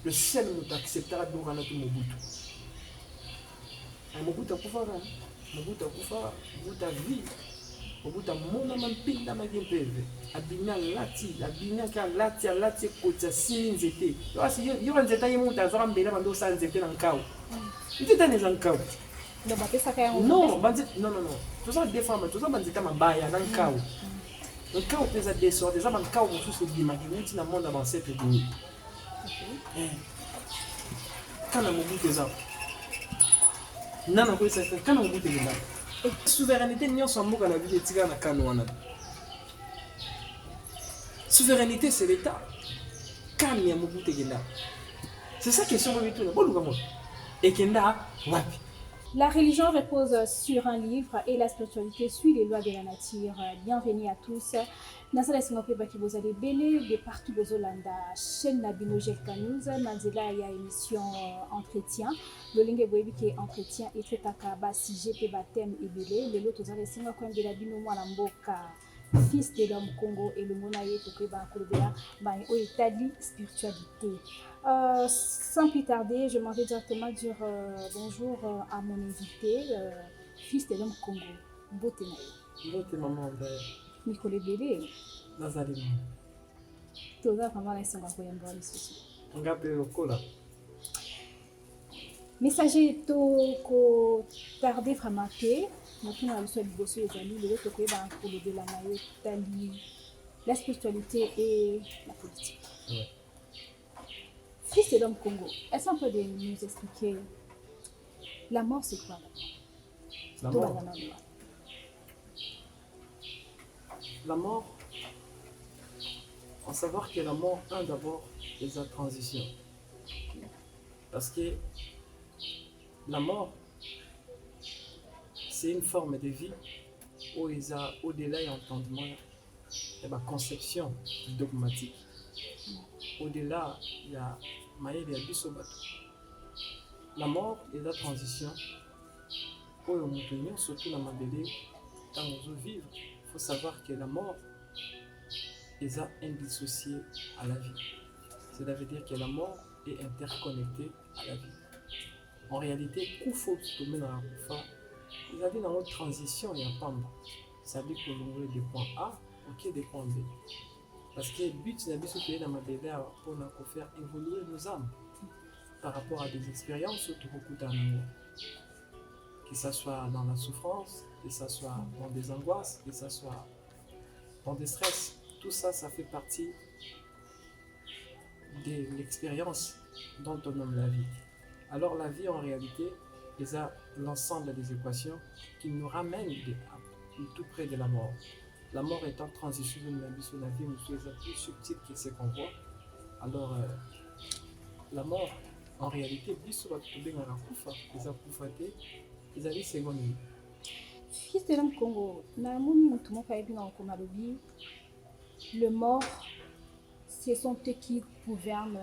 le seul qui acceptera de nous Mobutu. Mobutu a kufa, Mobutu a kufa, Mobutu a vie, Mobutu a mona mampinda magempeve, abina lati kota sini nzete. Yo nzeta yemu tazara mbela bando sa nzete na nkao. Nzeta ne za nkao. Non, tout ça défend, tout ça banzeta mabaya na nkao. Nkao pesa desor, des ama nkao mosusu bimaki na monde avancé pe dini. Kana Mobutu za nana ko isa kana Mobutu ngana souveraineté nyonso mboka na vie tika na kano wana. Souveraineté c'est l'état. Kanya Mobutu ngana. C'est ça question Mobutu na boluka mo. Ekenda wapi? La religion repose sur un livre et la spiritualité suit les lois de la nature. Bienvenue à tous. Nasala singope baki bozali belé de partout bozolanda chaîne Nabino Jelkanous manzela ya émission entretien. Le lingue boyebi ke entretien et traitaka ba sujet pe ba thème ebele. Le lot ozali singo kwa mbela bino mwana mboka fils de l'homme Congo et le monaye to ba kolobela ba o établi spiritualité. Sans plus tarder, je m'en vais directement dire bonjour à mon invité, fils de l'homme Congo, Botenaye. Bote maman Nicole Bélé. Nazali. Toza vraiment la songa ko yamba lisusu. Ngape okola. Messager to ko tarder vraiment te, maintenant la leçon liboso ezali le to ko ba kolobela na yo tali la spiritualité et la politique. Ouais. Fils de l'homme Congo, est-ce qu'on peut nous expliquer la mort c'est quoi La mort. La mort, en savoir que la mort, d'abord, est la transition. Parce que la mort, c'est une forme de vie où il y a au-delà de l'entendement et la conception dogmatique. Au-delà, il y a la mort est la transition. Pour le maintenir, surtout dans ma bébé, quand on veut vivre, il faut savoir que la mort est indissociée à la vie. Cela veut dire que la mort est interconnectée à la vie. En réalité, il faut se mettre dans la coufa. Vous avez dans notre transition, il y a pas mal. Ça veut dire qu'on est des points A ou des points B. Parce que le but c'est de dans ma bébé pour faire évoluer nos âmes par rapport à des expériences que ce soit dans la souffrance, que ce soit dans des angoisses, que ce soit dans des stress. Tout ça, ça fait partie de l'expérience dont on nomme la vie. Alors la vie en réalité, c'est l'ensemble des équations qui nous ramènent tout près de la mort. La mort étant transition de la vie sur la vie, nous sommes plus subtil que ce qu'on voit. Alors, la mort, en réalité, ils allaient seconde. Fils de l'homme Congo, le mort, ce sont eux qui gouvernent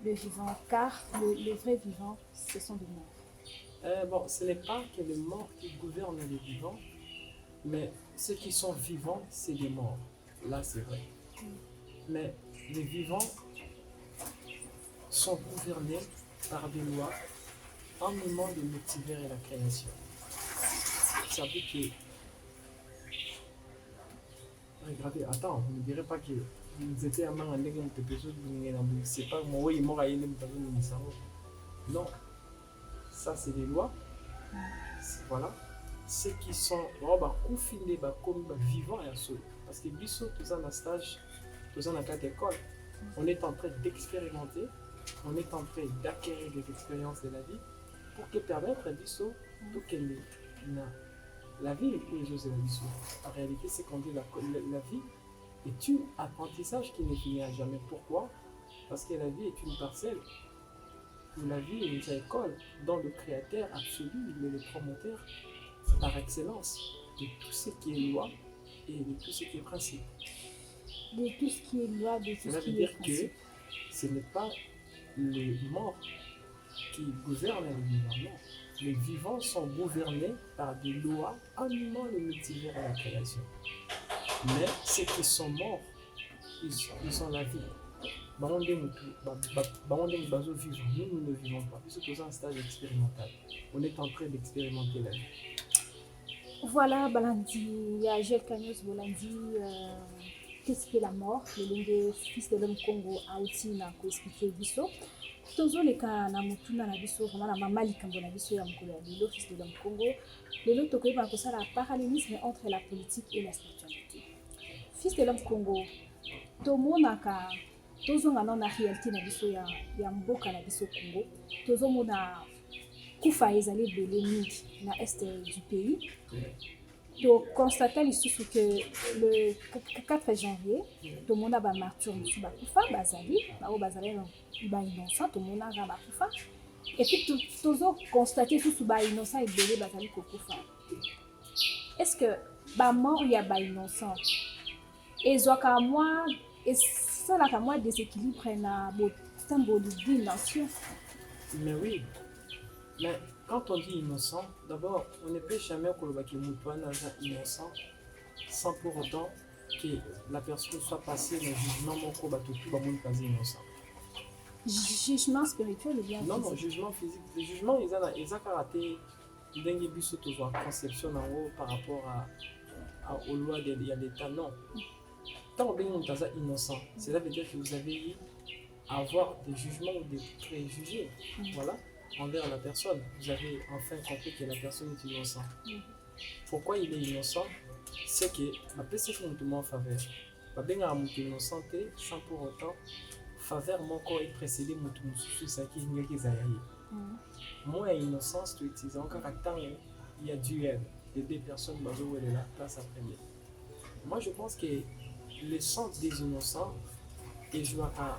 le vivant, car le vrai vivant, ce sont des morts. Bon, ce n'est pas que les morts qui gouvernent les vivants, mais ceux qui sont vivants, c'est des morts. Là, c'est vrai. Mais les vivants sont gouvernés par des lois en moment de multivers et la création. Ça veut dire que... Regardez, attends, vous ne direz pas que vous étiez un an c'est pas moi, oui, moi, non. Ça, c'est des lois. Voilà. Ceux qui sont confinés comme vivants parce que biso tous en stage, tous en cadre d'école, on est en train d'expérimenter, on est en train d'acquérir des expériences de la vie pour que permettre biso tout qu'elle la vie est pour les choses de la vie. En réalité, c'est qu'on dit la vie est un apprentissage qui ne finit à jamais. Pourquoi? Parce que la vie est une parcelle. La vie est une école dont le créateur absolu, il est le promoteur par excellence de tout ce qui est loi et de tout ce qui est principe. De tout ce qui est loi, de tout ce qui est principe. Cela veut dire que ce n'est pas les morts qui gouvernent les vivants. Non. Les vivants sont gouvernés par des lois animant le multivers et la création. Mais ceux qui sont morts, ils ont la vie. bango ndenge bazovivre, nous ne vivons pas, puisque c'est un stage expérimental. On est en train d'expérimenter la vie. Voilà, Balandi, Gel Kanyos Bolandi, qu'est-ce qu'est la mort? Le fils de l'homme Congo a aussi expliqué Bisso. Tozo les cas na mutuna na biso vraiment na mama likambo na biso ya mokolo ya lelo fils de l'homme Congo. Lelo tokoyeba kosala parallélisme entre la politique et la spiritualité. Fils de l'homme Congo, tomonaka tozonga na réalité na biso ya mboka na biso Congo. Tozomona kufa ezali ebele mingi na est du pays. To constata lisusu que le 4 janvier tomona ba martyr musu bakufa bazali bao bazali ba innocent tomona ga bakufa et puis tozo constater lisusu ba innocent ebele bazali kokufa. Est-ce que ba mort ya ba innocent ezwaka moi et ça la moi déséquilibre na symbole de nation? Mais oui, mais quand on dit innocent, d'abord, on ne peut jamais que Moutouana est innocent sans pour autant que la personne soit passée dans le jugement tout le monde pas innocent. Jugement spirituel ou bien non, physique? Non, jugement physique. Le jugement, ils ont karaté dengue biso to conception en haut par rapport aux lois de l'État. Non. Quand on est innocent, cela veut dire que vous avez eu à avoir des jugements ou des préjugés. Voilà. Envers la personne, vous avez enfin compris que la personne est innocente. Pourquoi il est innocent? C'est que la personne est en faveur. La personne est innocente sans pour autant faveur mon corps est précédé mon sous ça qui est qui zaïe. Moi innocence tu utilises en caractère il y a duel de deux personnes bazo où elle est là place à première. Moi je pense que le sang des innocents et joue un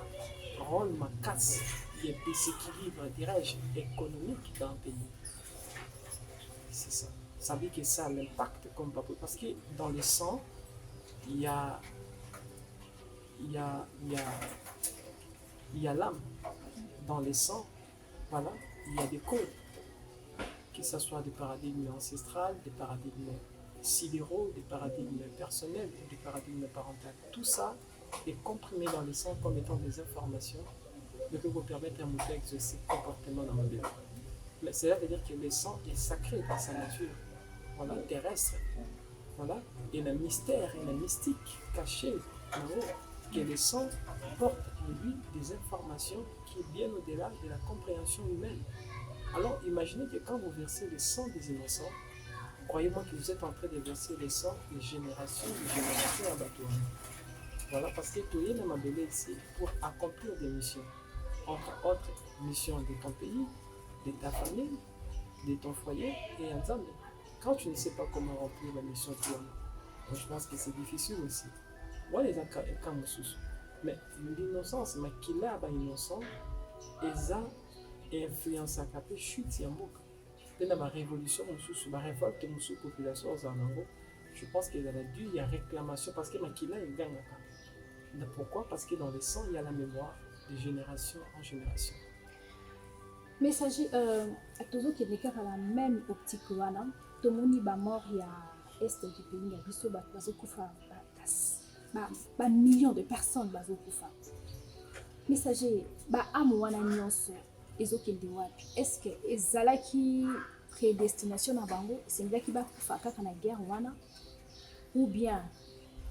rôle ma casse. Il y a des équilibres, dirais-je, économiques dans le pays. C'est ça. Ça veut dire que ça a l'impact comme papa. Parce que dans le sang, il y a l'âme. Dans le sang, voilà, il y a des codes. Que ce soit des paradigmes ancestrales, des paradigmes sidéraux, des paradigmes personnels, des paradigmes parentaux. Tout ça est comprimé dans le sang comme étant des informations qui peut vous permettre un moteur d'exercer comportement dans le vie. Mais cela veut dire que le sang est sacré dans sa nature, voilà, terrestre. Voilà. Et le mystère et la mystique cachée là-haut, que le sang porte en lui des informations qui est bien au-delà de la compréhension humaine. Alors imaginez que quand vous versez le sang des innocents, croyez-moi que vous êtes en train de verser le sang de génération à bateau. Voilà, parce que tout est dans ici pour accomplir des missions. Entre autres missions de ton pays, de ta famille, de ton foyer et ensemble. Quand tu ne sais pas comment remplir la mission de toi, je pense que c'est difficile aussi. Moi, les cas mais l'innocence, mais qui l'a innocent, ils ont influencé à la chute en boucle. Dans la révolution, la révolte de la population, je pense qu'il y a dû y a réclamation parce que Makila il gagne. Pourquoi? Parce que dans le sang, il y a la mémoire de génération en génération. Messager, à tous qui est à la même optique que Wana, tout le monde est mort il y a est du pays, il y a biso bazokufa, millions de personnes bazokufa. Messager, amwana nyonso ezokende wapi? Est-ce que ezalaki prédestination na bango, c'est là qui bakufa kaka na guerre wana, ou bien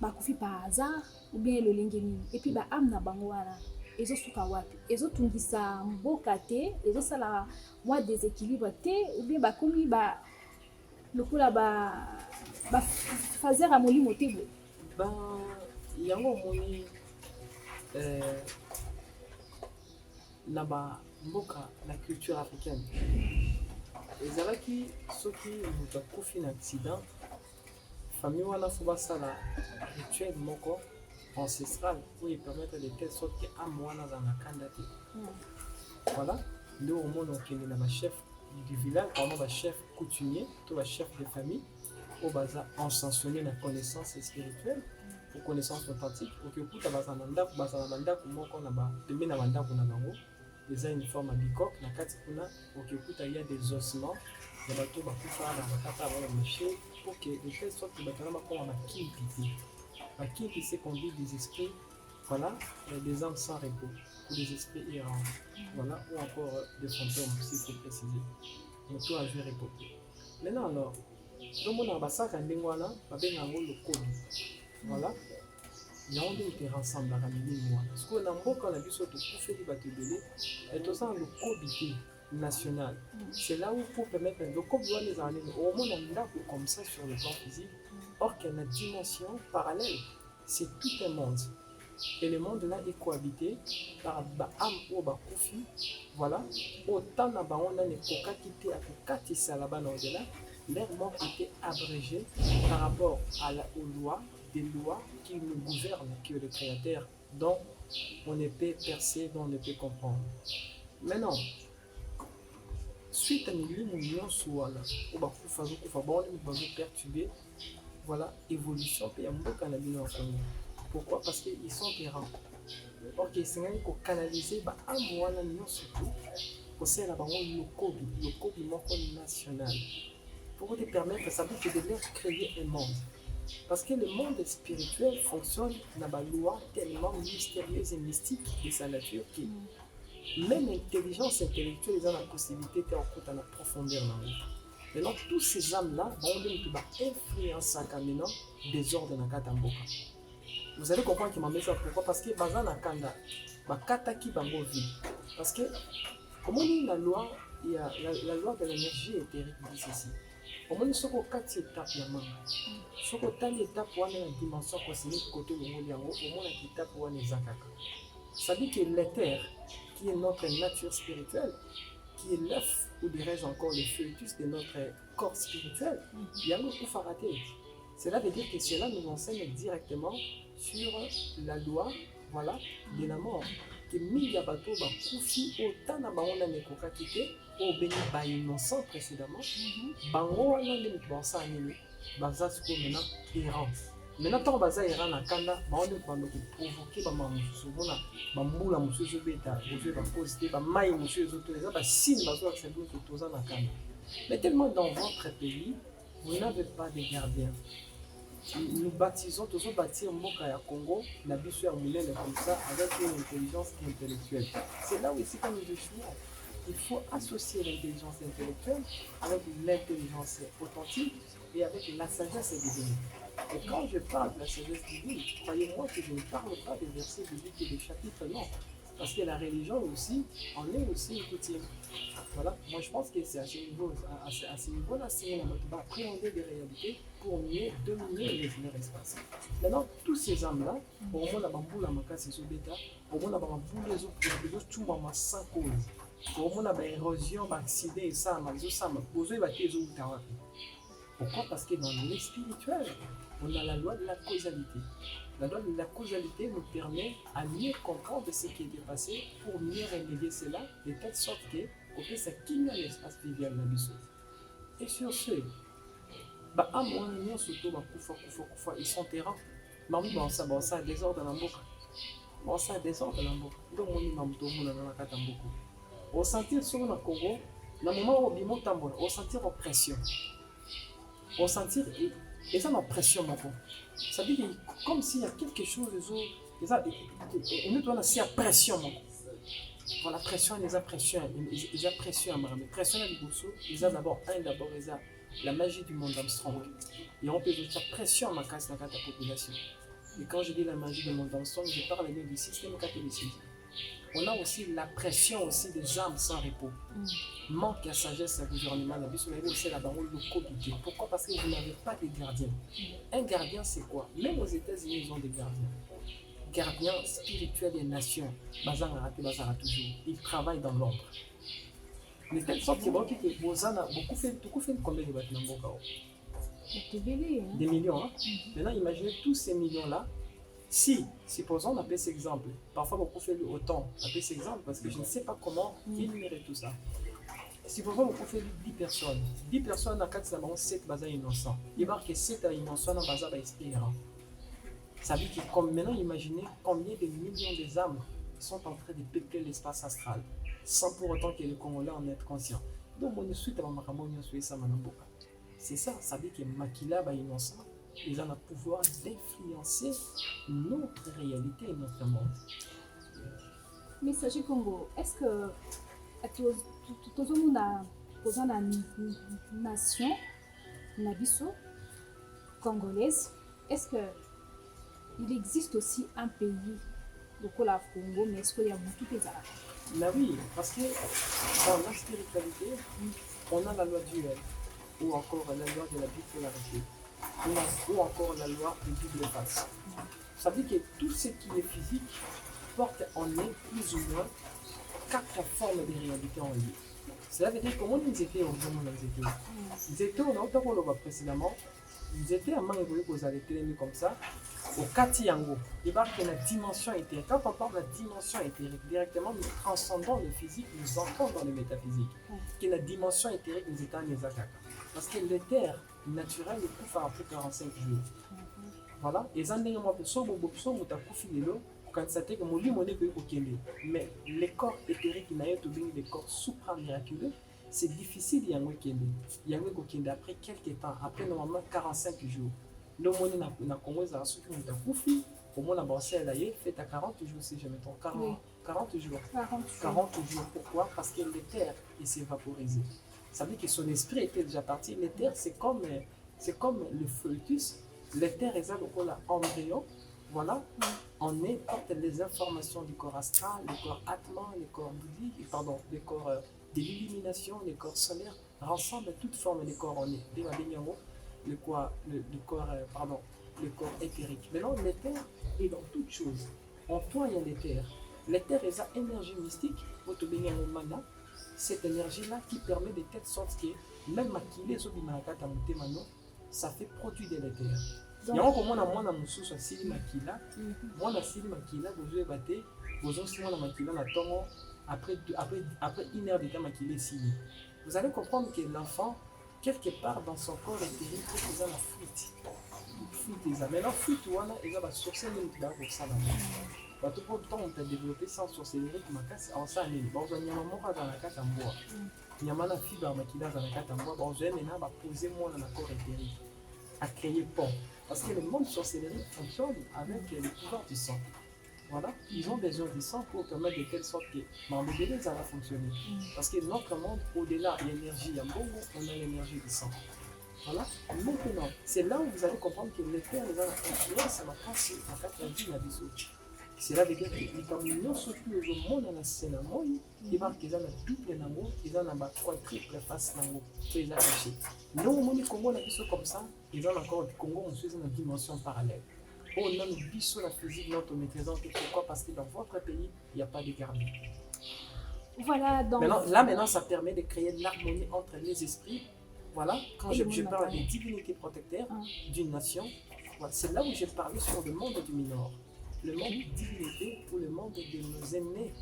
bakufi par hasard, ou bien le lingeni, et puis amna bango wana. Ezosuka wapi ezotungisa mboka te ezosala mwa déséquilibre te ou bien bakomi lokola fazer a molimo te boye yango moni na mboka na culture africaine ezalaki soki moto akufi na accident famille wana fo basala rituel moko ancestral pour y permettre de telle sorte que Amouana dans la candidature. Voilà, nous au monde on est le chef du village, vraiment le chef coutumier, tout le chef de famille, au bazar en sanctionner la connaissance spirituelle, pour connaissance authentique, pour que tout bazananda, bazananda, comment qu'on a bas, de bien avanda qu'on a bango, déjà une forme à bicoque, la carte qu'on a, pour que tout il y a des ossements, le bateau va tout faire la carte avant le marché, pour que de telle sorte que le bateau va comme un qui qui sait conduire des esprits voilà, des âmes sans repos, ou des esprits errants, voilà, ou encore des fantômes, s'il faut préciser. Donc, tout a vu repos. Maintenant, alors, tout le monde a ça quand on a le code. Voilà. Il y a un qui rassemble à la moi. Parce qu'on a beaucoup quand on a vu sur tout fait du bateau belé, et tout ça, le code national. C'est là où pour permettre le code doit les années. Au moins, on a là comme ça sur le plan physique. Or, qu'il y a une dimension parallèle. C'est tout un monde. Et le monde là est cohabité par Baam ou Bakufi. Voilà. Autant on a des coca qui étaient à Kokatissa là-bas dans au-delà. Leur monde était abrégé par rapport aux lois, des lois qui nous gouvernent, qui est le créateur, dont on ne peut percer, dont on ne peut comprendre. Maintenant, suite à une union soit là, on va perturber, voilà, évolution, puis il y a beaucoup de en famille. Pourquoi? Parce qu'ils sont errants. Ok, c'est un peu canalisé, un mois surtout, pour ça, là, le code national. Pour te permettre, ça veut dire de leur créer un monde. Parce que le monde spirituel fonctionne dans la loi tellement mystérieuse et mystique de sa nature que même l'intelligence intellectuelle a la possibilité d'être en profondeur dans le monde. Maintenant, tous ces âmes-là vont influencer maintenant des ordres dans Katamboka. Vous allez comprendre qu'il m'a mis ça. Pourquoi? Parce que Bazana Kanda, Kataki Bango vie. Parce que, comme on dit la loi, il y a la loi de l'énergie éthérique dit ceci. Comme on dit sur 4 étapes, sur 4 étapes, on a la dimension cosmique côté de l'Oliango, au moins la étape où on est Zakaka. Ça veut dire que l'éther, qui est notre nature spirituelle, qui est l'œuf, ou dirais-je encore le fœtus de notre corps spirituel, il y a beaucoup à rater. Cela veut dire que cela nous enseigne directement sur la loi, voilà, de la mort. Que Miyabato va koufi autant na baona ne kokakite au béni ba innocent précédemment. Bango wana ne bonsa anini baza siko maintenant errant. Maintenant tant baza errant na kanda baona bando ko provoquer ba mamusu bona ba mbula mususu beta bozo ba causer ba mai mususu to eza ba signe bazo accepter que toza na kanda. Mais tellement dans votre pays, vous n'avez pas de gardiens. Nous baptisons, tous bâtir Mokaya Congo, la biche Moulin comme ça, avec une intelligence intellectuelle. C'est là où ici, quand nous échouons, il faut associer l'intelligence intellectuelle avec l'intelligence authentique et avec la sagesse divine. Et quand je parle de la sagesse divine, croyez-moi que je ne parle pas des versets bibliques et des chapitres, non. Parce que la religion aussi, en est aussi une coutume. Voilà, moi je pense que c'est à ce niveau-là, c'est on va appréhender des réalités pour mieux dominer leur espace. Maintenant, tous ces âmes-là, au moins la bambou, la maca, c'est sur bêta, au moins la bambou, les autres, tout le monde sans cause. Au moins la érosion, l'accident, ça, besoin de pourquoi? Parce que dans le spirituel, on a la loi de la causalité. La loi de la causalité nous permet à mieux comprendre ce qui est passé pour mieux remédier cela, de telle sorte que on peut s'acquérir l'espace vivial de la vie. Et sur ce, ils sont errants. Bon, ça, désordre dans la boucle. Bon, ça, désordre dans la boucle. Donc, on sentir sur le Congo, dans le moment où on sentir oppression. On sentir, et ça, l'oppression, ça veut dire comme s'il y a quelque chose, et nous devons aussi la pression. Voilà, pression, les pression, ils ont pression, mais pression à l'Ibousou, ils ont d'abord la magie du monde Armstrong. Et on peut dire pression à ma casse dans la population. Et quand je dis la magie du monde Armstrong, je parle même du système catholique. On a aussi la pression aussi des âmes sans repos. Manque de sagesse à gouvernement, la vie aussi la baronne le compliqué. Pourquoi? Parce que vous n'avez pas de gardien. Un gardien, c'est quoi? Même aux États-Unis, ils ont des gardiens. Gardien spirituel des nations, Bazara toujours. Ils travaillent dans l'ombre. Mais telle sorte que Bozana beaucoup fait combien de bâtiments? Des millions. Hein? Maintenant, imaginez tous ces millions-là. Si, supposons, on appelle cet exemple. Parfois, beaucoup fait autant. On appelle cet exemple parce que je ne sais pas comment énumérer tout ça. Supposons, beaucoup fait 10 personnes. 10 personnes à 4, ça va 7 bazars innocents. Il va que 7 innocents dans bazar espérant. Ça veut dire que maintenant, imaginez combien de millions d'âmes sont en train de peupler l'espace astral, sans pour autant que les Congolais en aient conscient. Donc, on est suite à ma c'est ça, ça veut dire que Makila est innocent, ils ont le pouvoir d'influencer notre réalité et notre monde. Messager Congo, est-ce que tout le monde a une nation, une nation congolaise? Est-ce qu'il existe aussi un pays, le Congo, mais est-ce qu'il y a beaucoup de gens? Mais oui, parce que dans la spiritualité, on a la loi duel, ou encore la loi de la bipolarité, ou encore la loi de double face. Ça veut dire que tout ce qui est physique porte en eux plus ou moins 4 formes de réalité en lui. Cela veut dire comment ils étaient au moment où ils étaient on a entendu précédemment, ils étaient à main évoluée pour les télémis comme ça, au Katiyango. Il va que la dimension éthérique. Quand on parle de la dimension éthérique, directement nous transcendons le physique, nous entrons dans le métaphysique. Que la dimension éthérique nous est en Nezakaka. Parce que l'éther naturel est plus après 45 jours. Voilà. Et ça, mais les corps éthériques, les corps supra-miraculeux, c'est difficile après quelques temps, après normalement 45 jours. Le monde n'a commencé à se faire au moins la elle a fait à 40 jours si je me trompe. 40 jours. 40 jours. Pourquoi? Parce que l'éther s'est vaporisé. Ça veut dire que son esprit était déjà parti. L'éther, c'est comme le fœtus. L'éther est l'embryon. Voilà. On porte les informations du corps astral, le corps atman, le corps bouddhique, pardon, le corps de l'illumination, le corps solaire, rassemble toutes formes de corps en est. Le corps éthérique. Maintenant, l'éther est dans toutes choses. En toi, il y a l'éther. L'éther est une énergie mystique, cette énergie-là qui permet de telle sorte que même maquiller ça fait produit de l'éther. Il y a encore moins de moussous sur Sili Makila. Moi, la Sili Makila, vous avez battu, vous avez la Makila, la tongo, après 1 heure de temps maquillé Sili. Vous allez comprendre que l'enfant, quelque part dans son corps éthérique, il a la fuite. Mais la fuite, il a la sorcellerie qui va pour ça. Tout le temps, on a développé sans sorcellerie qui m'a cassé en ça. Il y a dans la carte en bois. Il y a une fibre maquillage dans la carte en bois. Je vais poser moi dans le corps éthérique à créer pont. Parce que le monde sorcellerie fonctionne avec le pouvoir du sang. Voilà, ils ont besoin du sang pour permettre de telle sorte que le bébé ça va fonctionner. Parce que notre monde, au-delà de l'énergie, il y a beaucoup, on a l'énergie du sang. Voilà, maintenant, c'est là où vous allez comprendre que l'éther les a influence à la pensée, en fait, la vie, la vie. Cela veut dire que les communions sont plus au monde dans la scène, ils vont qu'ils ont la double amour, ils ont la quadruple face l'amour, ils ont caché. Nous, au monde du Congo, on a vu comme ça, ils ont encore du Congo, on suit une dimension parallèle. On a le biseau la physique, notre maîtrisant. Pourquoi? Parce que dans votre pays, il n'y a pas de garde. Voilà, donc. Maintenant, ça permet de créer l'harmonie entre les esprits. Voilà, quand je parle des divinités protecteurs d'une nation, voilà, c'est là où j'ai parlé sur le monde du Minor. Le monde de divinité ou le monde de nos aînés.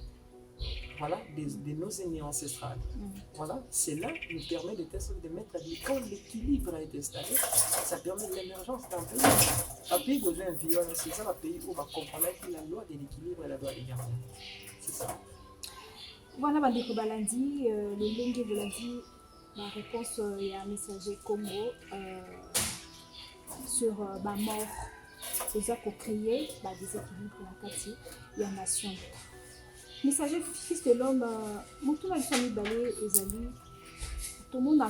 Voilà, de nos aînés ancestrales. Voilà, c'est là qui nous permet de mettre à vie. Quand l'équilibre a été installé, ça permet l'émergence d'un pays. Un pays qui a un viol, c'est ça le pays où on va comprendre que la loi de l'équilibre et la loi des gardiens. C'est ça. Voilà, Bandeko Balandi, le Lengue Balandi, la réponse il y a un messager Congo sur ma mort. C'est-à-dire qu'on crée des équilibres dans la quartier, il y a nation. Messager fils de l'homme, tout le monde balé ezali, tout le monde a un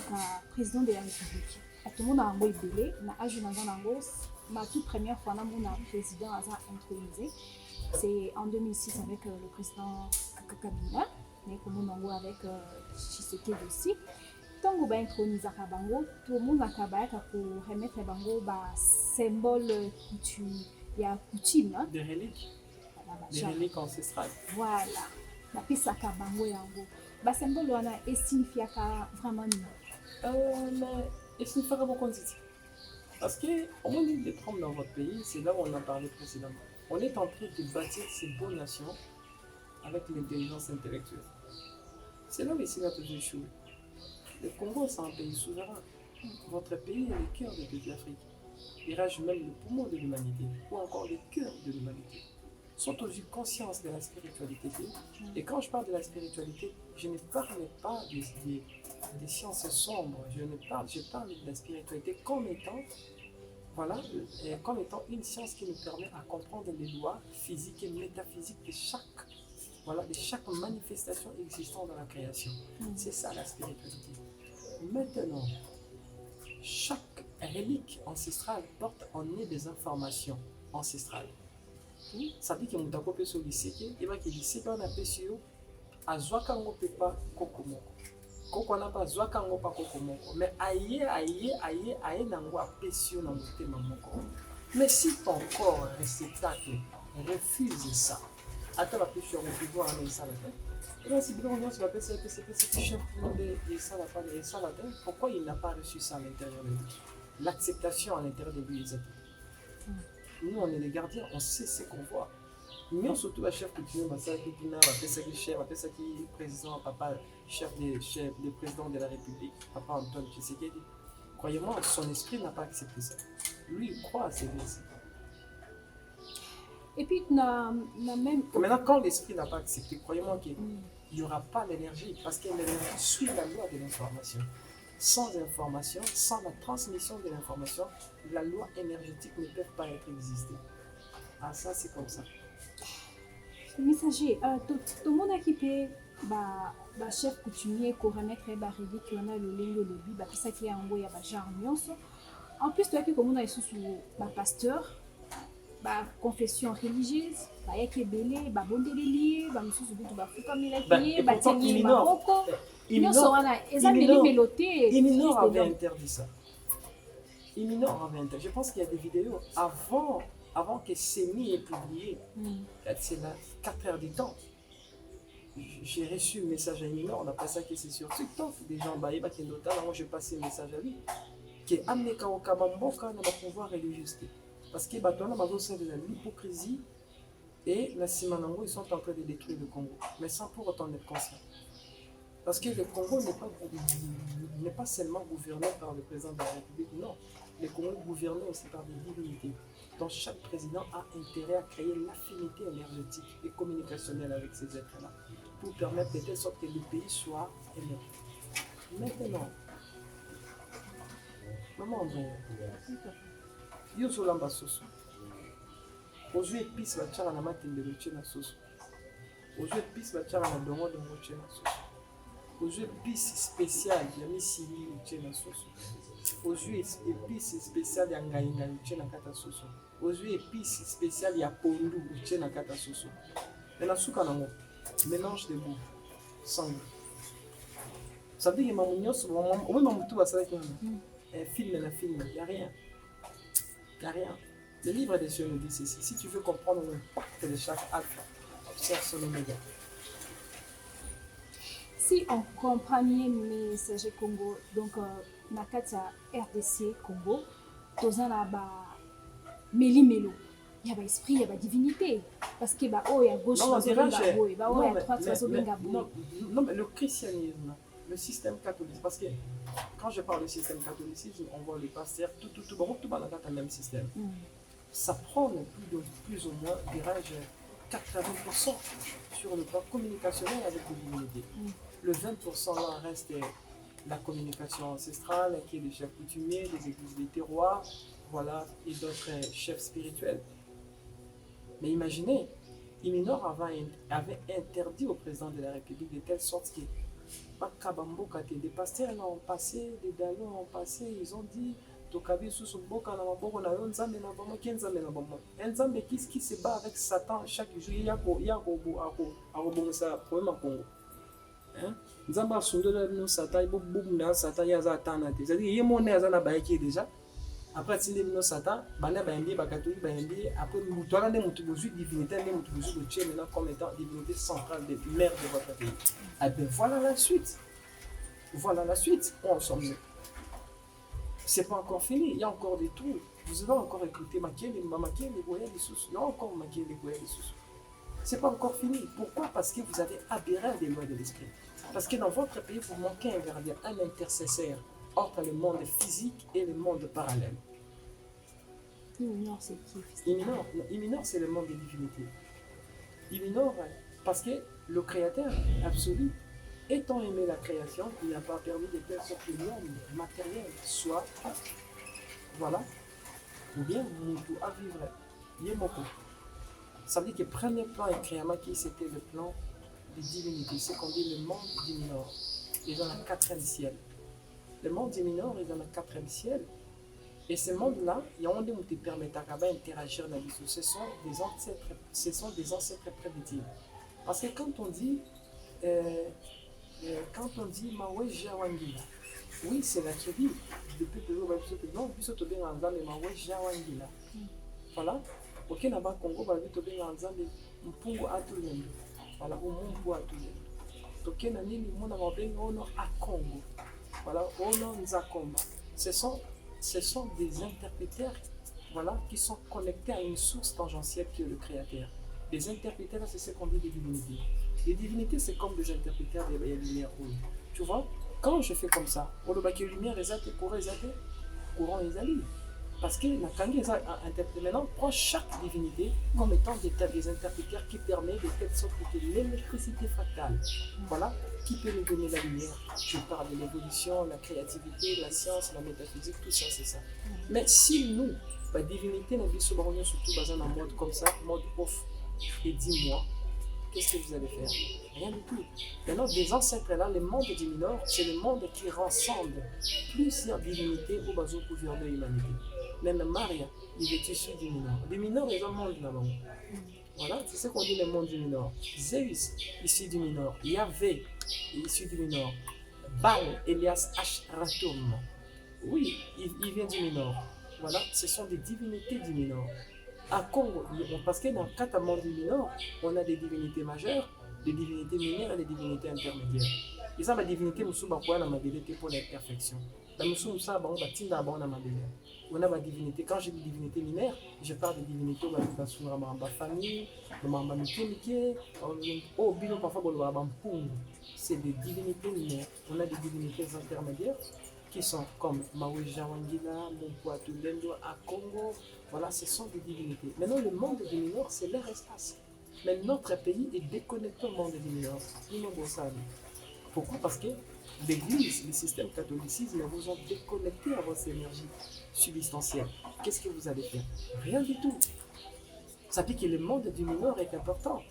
président de la République. Tout le monde a un beau belé, na âge ma toute première fois na mon président a intronisé. C'est en 2006 avec le président Kabila, mais comme on a avec Tshisekedi aussi. Tant qu'on va introniser Kabango, tout le monde a pour remettre Bango symbole coutume. Des reliques. Des reliques ancestrales. Voilà. La piste à Kabango yango. Ba symbole wana et signifie vraiment mais il signifie pas beaucoup de choses. Parce que au moment où des trompe dans votre pays, c'est là où on a parlé précédemment. On est en train de bâtir ces bonnes nations avec l'intelligence intellectuelle. C'est là où ici va toujours échouer. Le Congo, c'est un pays souverain. Votre pays est le cœur de toute l'Afrique. Il rage même le poumon de l'humanité, ou encore le cœur de l'humanité. Sont aussi conscience de la spiritualité. Et quand je parle de la spiritualité, je ne parle pas des sciences sombres. Je parle de la spiritualité comme étant voilà, comme étant une science qui nous permet à comprendre les lois physiques et métaphysiques de chaque manifestation existant dans la création. C'est ça la spiritualité. Maintenant, chaque relique ancestrale porte en elle des informations ancestrales. Ça veut dire que mutako pe so liseke, et que liseke on appelle sur azwaka ngo pe pa kokomoko. Koko na ba zwaka ngo pa kokomoko. Mais aye nango apesio na motema moko. Mais si ton corps réceptacle refuse ça, attends la pêche on peut voir en ça la tête. Et bien si on se rappelle c'est chef de ça la pas et ça la tête, pourquoi il n'a pas reçu ça à l'intérieur de lui? L'acceptation à l'intérieur de lui est nous on est les gardiens, on sait ce qu'on voit. Mais surtout la chef coutumier, ça qui chef, ça qui président, papa, chef des présidents de la République, papa Antoine Tshisekedi. Croyez-moi, son esprit n'a pas accepté ça. Lui, il croit à ses versets. Et puis, même... Maintenant, quand l'esprit n'a pas accepté, croyez-moi qu'il n'y aura pas l'énergie, parce que l'énergie suit la loi de l'information. Sans information, sans la transmission de l'information, la loi énergétique ne peut pas être existée. Ah, ça, c'est comme ça. Messager, tout le monde a équipé chef coutumier pour remettre les barrières qui ont le lien le lobby, tout ça qui est en haut, il y a genre nuance. En plus, tu as que comme on a sous pasteur, confession religieuse, il y a qui belé, bonde de lier, monsieur subit ba fuka milaki, tieni maboko. Iminor avait interdit ça. Iminor avait interdit. Je pense qu'il y a des vidéos avant que Semi ait publié, c'est là 4 heures du temps. J'ai reçu un message à Iminor, on a passé ça que c'est sur TikTok. Des gens, moi j'ai passé un message à lui. Qui est amené au Kabamboka dans le pouvoir religiosité. Parce que l'hypocrisie et la Simanango, ils sont en train de détruire le Congo, mais sans pour autant être conscient. Parce que le Congo n'est pas seulement gouverné par le président de la République, non. Le Congo est gouverné aussi par des divinités. Donc chaque président a intérêt à créer l'affinité énergétique et communicationnelle avec ces êtres-là, pour permettre de telle sorte que le pays soit émergent. Maintenant, maman André, yo solamba soso. Ozu épice la tchara na matende le tchena soso. Ozu épice la tchara na dongo tchena soso. Ozu épice spécial ya misili le tchena soso. Ozu épice spécial ya ngainga le tchena kata soso. Ozu épice spécial ya pondu le tchena kata soso. Et la souka nango, mélange de goût, sang. Ça veut dire que maman nyos, au même moment tout va ça film, il n'y a rien. Il n'y a rien. Le livre des cieux nous dit ceci. Si tu veux comprendre l'impact de chaque alpha, observe son oméga. Si on comprend bien le message Congo, donc Nakata RDC Congo, toza na ba melo. Il y a l'esprit, il y a la divinité. Parce que il y a gauche, il y a droite, il y a non, mais le christianisme, le système catholique, parce que quand je parle du système catholicisme, on voit les pasteurs, tout le même système. Ça prend plus ou moins, dirais-je, 80% sur le plan communicationnel avec les divinités. Le 20% là reste la communication ancestrale, qui est des chefs coutumiers, des églises des terroirs, voilà, et d'autres chefs spirituels. Mais imaginez, Iminor avait interdit au président de la République de telle sorte que des pasteurs ont passé, des dalons ont passé, ils ont dit qui se bat avec Satan chaque jour, il y a Nzamba sundola no Satan bo bumna Satan ya za tana te c'est-à-dire yemo ne azana baiki déjà après tinde no Satan bana baimbi bakatoli baimbi après mutwala ne mutu bozu divinité ne mutu bozu le tient maintenant comme étant divinité centrale des mères de votre pays. Et bien voilà la suite. Voilà la suite. On ensemble. C'est pas encore fini, il y a encore des trous. Vous allez encore écouter Makiel les voyelles des sous. Il y a encore Makiel les voyelles des sous. C'est pas encore fini. Pourquoi? Parce que vous avez adhéré à des lois de l'esprit. Parce que dans votre pays, vous manquez un gardien, un intercesseur entre le monde physique et le monde parallèle. Iminor, c'est qui? Iminor, c'est le monde des divinités. Iminor, parce que le créateur absolu, étant aimé la création, il n'a pas permis de telle sorte que l'homme matériel soit, voilà, ou bien mutu à vivre yemoko. Ça veut dire que le premier plan et créamaki, c'était le plan des divinités, c'est qu'on dit le monde du Minor. Ils ont le quatrième ciel. Le monde du Minor est dans le quatrième ciel. Et ce monde-là, il y a un monde qui permet d'interagir dans l'histoire. Ce sont des ancêtres primitifs. Parce que quand on dit Mawe Jawangila, oui, c'est la tribu. Depuis toujours, non, puis surtout bien en Zambie, Mawe Jawangila. Voilà. Ok, n'a pas Congo, va vite bien en Zambie, Mpungu Atulendo. Voilà, ou Mpungu Atulendo. Ok, n'a ni mon bien ono à Congo. Voilà, ono Nzakomba. Ce sont des interpréteurs, voilà, qui sont connectés à une source tangentielle qui est le créateur. Les interpréteurs, c'est ce qu'on dit des divinités. Les divinités, c'est comme des interpréteurs des lumières rouges. Tu vois, quand je fais comme ça, on le baquet lumière, courant les alliés. Parce que la Kangi maintenant prend chaque divinité comme étant des interpréteurs qui permettent de telle sorte que l'électricité fractale, voilà, qui peut nous donner la lumière. Je parle de l'évolution, la créativité, la science, la métaphysique, tout ça, c'est ça. Mais si nous, la divinité, nous sommes surtout basés en mode comme ça, mode off, et dis-moi, qu'est-ce que vous allez faire? Rien du tout. Maintenant, des ancêtres là, le monde du Minor, c'est le monde qui rassemble plusieurs divinités au bas au pouvoir de l'humanité. Même Maria, il est issu du Minor. Le Minor est un monde là-bas. Voilà, c'est ce qu'on dit le monde du Minor. Zeus, issu du Minor. Yahvé, issu du Minor. Baal, Elias, Ashratum. Oui, il vient du Minor. Voilà, ce sont des divinités du Minor. À Congo, parce que dans 4 mondes du Minor, on a des divinités majeures, des divinités mineures et des divinités intermédiaires. Et ça, ma divinité, nous sommes pour la perfection. Nous sommes on a ma divinité. Quand j'ai des divinités mineures, je parle des divinités dans ma famille, dans ma famille, parfois, c'est des divinités mineures. On a des divinités intermédiaires qui sont comme Mawe Jawangila, Mpoatulendo, à Congo. Voilà, ce sont des divinités. Maintenant, le monde du Minor, c'est leur espace. Mais notre pays est déconnecté au monde du Minor. Pourquoi? Parce que l'Église, le système catholicisme vous ont déconnecté à votre énergie substantielle. Qu'est-ce que vous allez faire? Rien du tout. Ça veut dire que le monde du Minor est important.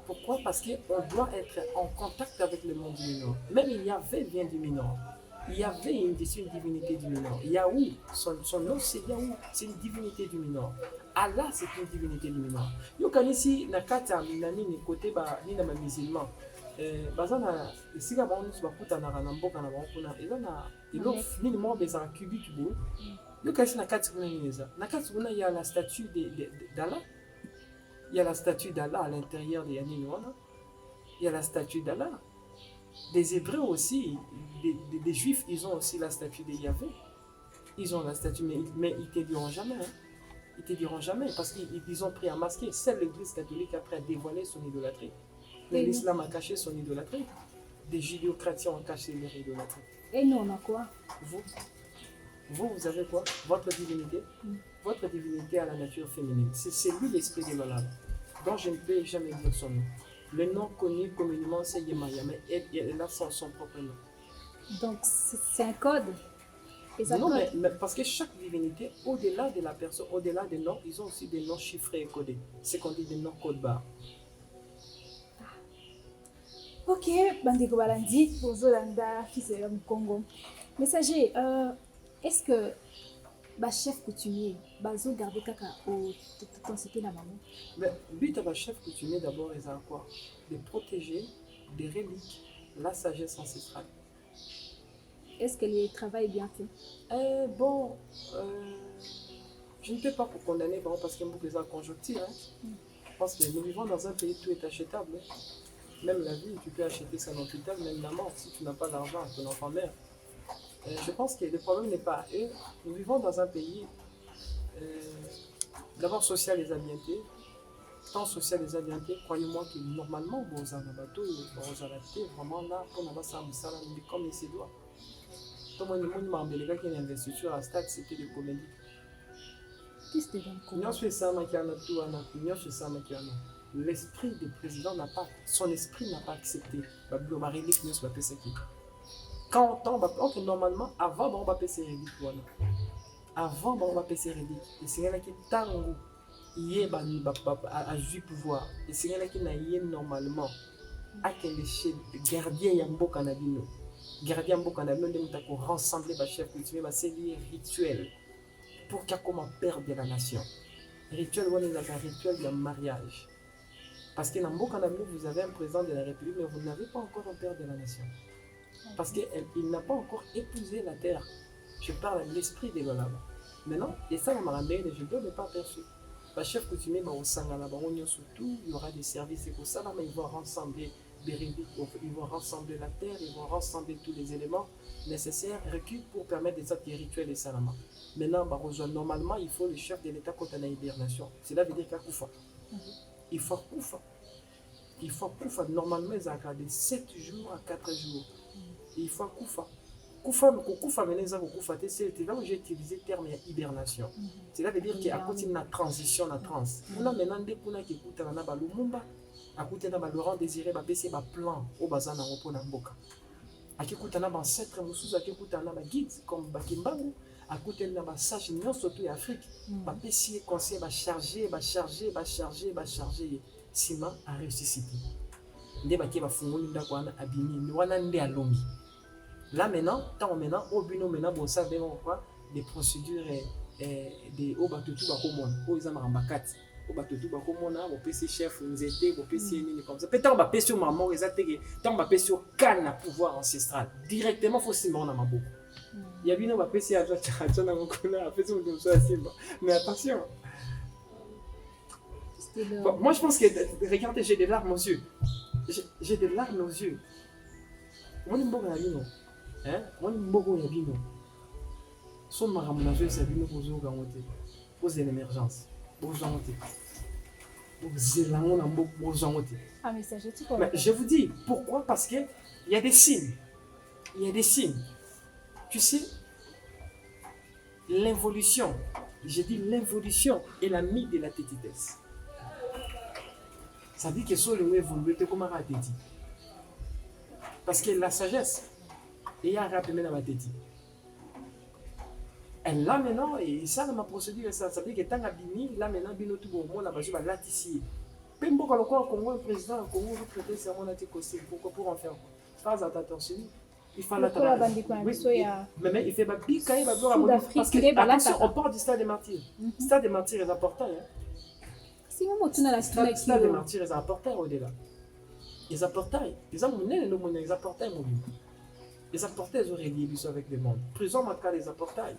Pourquoi? Parce qu'on doit être en contact avec le monde du Minor. Même Yahvé vient du Minor. Yahvé est une divinité du Minor. Yahou, son nom c'est Yahou, c'est une divinité du Minor. Allah, c'est une divinité du Minor. Yo kan ici na kata nani ni côté ba ni na musulman. Bazana sika ba on ba kuta na na mboka na ba kuna ezana ilof ni mo beza cubique bo. Yo kan ici na kata kuna ni eza. Na kata kuna il y a la statue d'Allah. Il y a la statue d'Allah à l'intérieur de Yanni Noana. Il y a la statue d'Allah. Des Hébreux aussi, des Juifs, ils ont aussi la statue de Yahvé. Ils ont la statue, mais ils ne te diront jamais. Hein. Ils ne te diront jamais parce qu'ils ont pris à masquer. Seule l'Église catholique après a dévoilé son idolâtrie. Mais l'islam a caché son idolâtrie. Des judéo-chrétiens ont caché leur idolâtrie. Et nous, on a quoi? Vous avez quoi? Votre divinité. Votre divinité à la nature féminine. C'est lui l'esprit de l'Olympe, dont je ne peux jamais dire son nom. Le nom connu communément, c'est Yemaya, mais elle a son propre nom. Donc, c'est un code. Non, mais parce que chaque divinité, au-delà de la personne, au-delà des noms, ils ont aussi des noms chiffrés et codés. C'est qu'on dit des noms code barres. Ok, Bandeko Balandi, Ozolanda, fils de Congo. Messager, est-ce que le chef coutumier, Bazo garde kaka au c'était la maman? Mais but à chef coutumier d'abord, ils ont quoi? De protéger des reliques, la sagesse ancestrale. Est-ce que le travail est bien fait? Je ne peux pas pour condamner parce qu'il y a beaucoup de conjoncture. Hein. Parce que nous vivons dans un pays où tout est achetable. Hein. Même la vie, tu peux acheter son hôpital, même la mort, si tu n'as pas l'argent, ton enfant meurt. Je pense que le problème n'est pas à eux. Nous vivons dans un pays d'abord social et ambienté. Tant social et ambienté, croyez-moi que normalement, vous avez adapté vraiment là pour avoir ça, comme il se doit. Tout le monde m'a embellé qui a investiture à Stade, c'était des comédies. Qu'est-ce que tu veux? L'esprit du président n'a pas, son esprit n'a pas accepté. Quand on tombe, normalement, avant, on va passer reliques. avant on va passer relique et c'est là qui tango yé a joué pouvoir et c'est là qui n'a yé normalement à quel échelle gardien yamboka na bino gardien yamboka na bino de mutako rassembler ba chef coutumier ba c'est rituel pour qu'il y ait comme un père de la nation rituel on est un rituel de mariage parce que dans mboka na bino vous avez un président de la République mais vous n'avez pas encore un père de la nation parce qu'il n'a pas encore épousé la terre. Je parle de l'esprit de l'Olama. Maintenant, et ça, je ne l'ai pas aperçu. Le chef coutumier, surtout, il y aura des services et pour ça, mais ils vont rassembler ils vont rassembler la terre, ils vont rassembler tous les éléments nécessaires requis pour permettre des actes rituels et salama. Maintenant, normalement, il faut le chef de l'État contre la hibernation. Cela veut dire qu'il y a Koufa. Il faut Koufa. Il faut Koufa. Normalement, ils ont de 7 jours à 4 jours. Il faut Koufa. Koufa, c'est là où j'ai utilisé le terme hibernation. Cela veut dire qu'il y a une transition, la trans. Maintenant, dès qu'on a écouté la Lumumba, à côté de Laurent Désiré, il y a un plan au bazar dans le Mboka. À côté de l'ancêtre, à côté de guide comme Bakimbangu, à côté de la sage, surtout en Afrique, il y a conseil à charger, Sima a ressuscité. Il y a un fumoni à Bini, à Longi. Là maintenant, au bino maintenant, vous savez quoi, des procédures des au batutu bakomona, au izama ambakati, au batutu bakomona, au PC chef, nous étions, au PC ni comme ça. Peut-être on va PC au maman, exactement, tant on va PC au canne pouvoir ancestral. Directement, faut simba on a maboko. Il y a bino va PC à John na mokona, à PC on doit simba. Mais attention. Bon, moi je pense que regardez, j'ai des larmes aux yeux. J'ai des larmes aux yeux. On est bon à bino. On est beaucoup de bino. Son maramonageuse a bino pour jouer pour l'émergence. Pour jouer pour zélangon en pour jouer. Ah mais ça je te Mais je vous dis pourquoi, parce que il y a des signes. Il y a des signes. Tu sais, l'involution. Je dis l'involution est la mythe de la tétitesse. Ça dit que sur le mot évolué, tu comment à téti. Parce que la sagesse. Et il y a un rappel dans ma tête. Et là maintenant, et ça dans ma procédure, ça veut dire que tant que bini, là maintenant, bino tout le monde là-bas, je vais latissier. Peu importe le quoi, Congo, le président, le Congo, vous traitez serment d'anticossé. Pourquoi pour en faire quoi? Pas attention. Il faut l'attendre. Mais il fait ma pique, il va voir. Parce que attention, on parle du stade des martyrs. Le stade des martyrs est important. Le stade des martyrs est important au-delà. Les apportaient. Les amounés, les apportaient. Les apportaient, ils auraient lié avec le monde. Prison, ma les apportails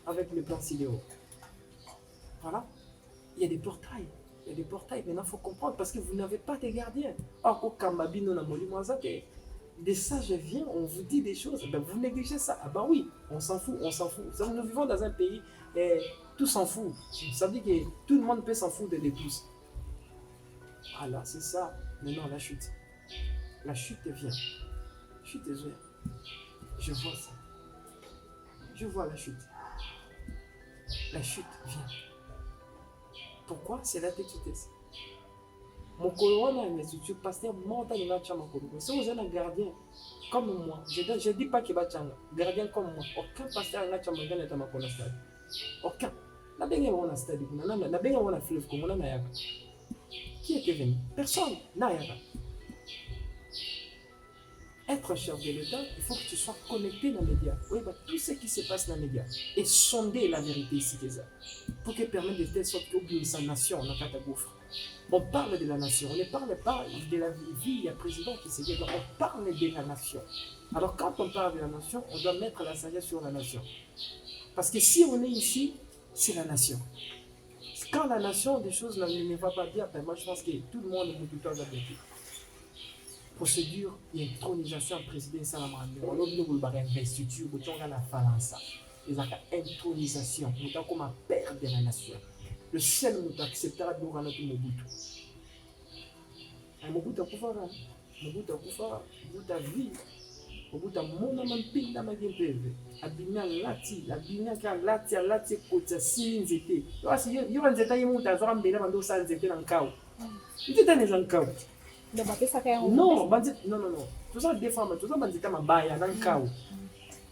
avec le plan Sidéo. Voilà. Il y a des portails. Il y a des portails. Maintenant, il faut comprendre parce que vous n'avez pas de gardiens. Or, au Kambabino, des sages viennent, on vous dit des choses. Ben, vous négligez ça. Ah, bah oui, on s'en fout, on s'en fout. Nous vivons dans un pays, tout s'en fout. Ça veut dire que tout le monde peut s'en foutre de tous. Voilà, c'est ça. Maintenant, la chute. La chute vient. Chute est vient. Je vois ça. Je vois la chute. La chute vient. Pourquoi? C'est la tétitesse. Mon colonel dans l'institut, pasteur monte dans la chambre. Si vous êtes un gardien comme moi, je ne dis pas qu'il va être un gardien comme moi. Aucun pasteur dans la chambre n'est dans ma stade. Aucun. La benne est dans stade. La benne est dans la fleuve. Qui était venu? Personne. N'ayaka. Être chef de l'État, il faut que tu sois connecté dans les médias. Oui, bah, tout ce qui se passe dans les médias. Et sonder la vérité ici, pour qu'elle permette de telle sorte qu'oublie sa nation, on a qu'à gouffre. On parle de la nation, on ne parle pas de la vie, il y a un président qui s'est dit, on parle de la nation. Alors quand on parle de la nation, on doit mettre la sagesse sur la nation. Parce que si on est ici, c'est la nation. Quand la nation, des choses ne va pas bien, ben moi je pense que tout le monde est beaucoup de bien. Procédure d'intronisation président Salamande. On a vu que l'investiture, on a la phalange. Ils ont intronisation, on a comme un père de la nation. Le seul qui acceptera de nous rendre Mobutu. Mobutu a couvert, Mobutu a couvert, Mobutu a vie, Mobutu a mon amant pile dans ma vie. Abimia lati, abimia ka lati kota sinzete. Il y a un détail où tu as un bénin dans sa zete dans le chaos. Il était dans le chaos. Non, non. Tout ça des femmes, tout ça bandita mabaya dans le chaos.